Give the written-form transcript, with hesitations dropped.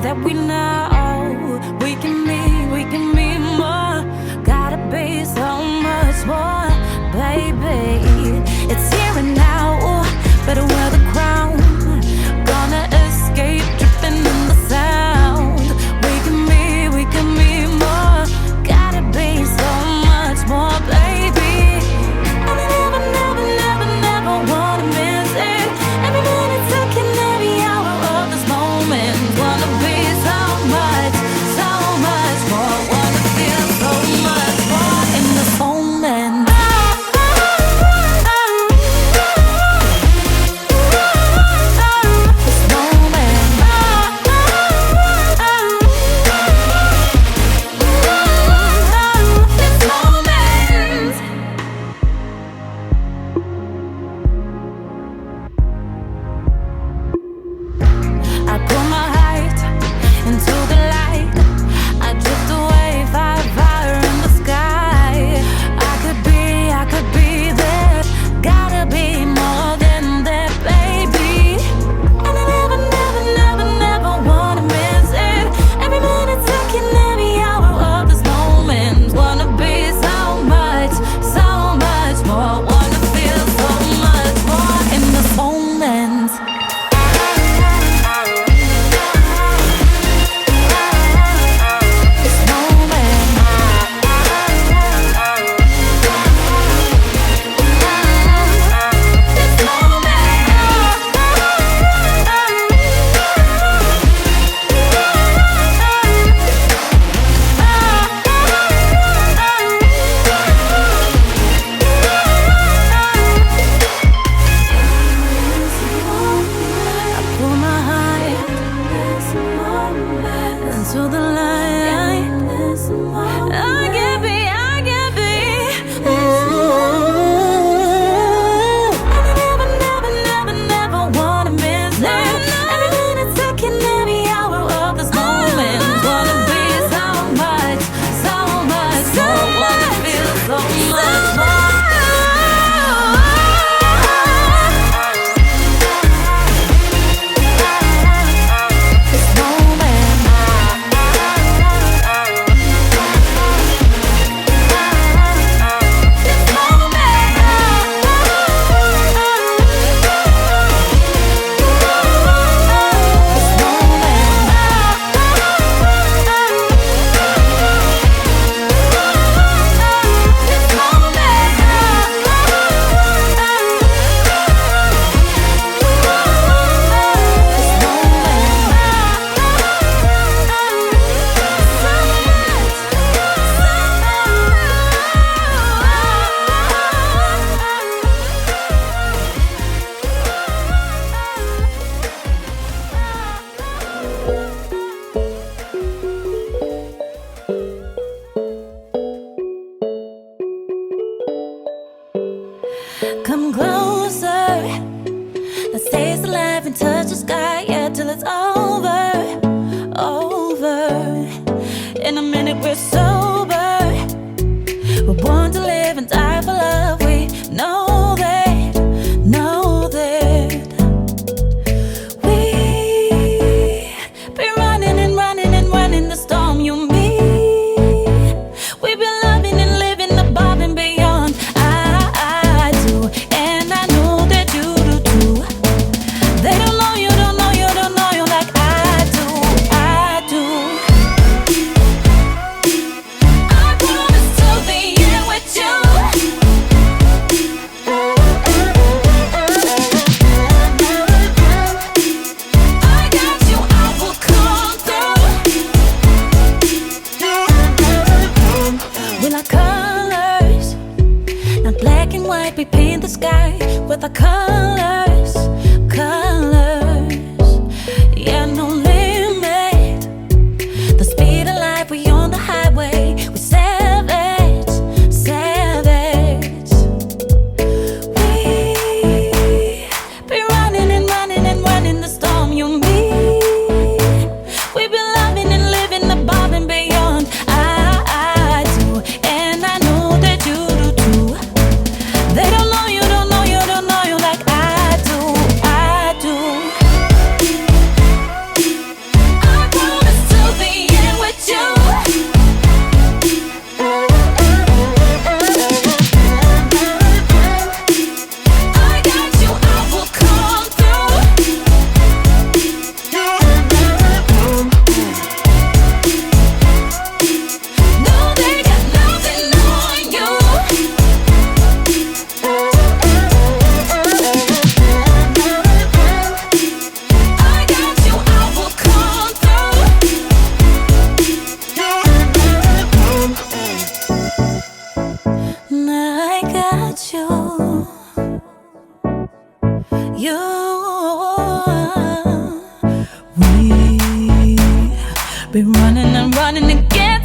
that we know we can be more. Gotta be so much more, baby. It's here and now, better wear the crown. Gonna escape, dripping in the sound. We can be more. Gotta be so much more, baby. And I never, never, never, never wanna miss it. Every minute, second, every hour of this moment. Wanna be so much more. Wanna feel so much more in this moment. I put my height into the light. I drift away, fire in the sky. I could be there. Gotta be more than that, baby. And I never, never, never, never wanna miss it. Every minute, second, every hour of this moment. Wanna be so much more. Wanna feel so much more in this moment. To the light, I can be. Ooh. And I never, never, never, never wanna miss it. Every minute, second, every hour of this moment. Wanna be so much more. Wanna feel so much more. Come closer, let's taste the life and touch the sky, yeah, till it's over. In a minute we're sober. We're born to live and die for love. We know that. We've been running and running the storm, you and me. We've been loving and living above and beyond. I do, and I know that you do too. They don't know you like I do. I promise to the end with you. I got you, I will come through. We like colors, not black and white. We paint the sky with our colors. Yeah, no limit. The speed of life, we on the highway. We savage. We be running and running the storm, you and me. We've been loving and living above and beyond. I do, and I know that you do too. They don't know you like I be running and running to get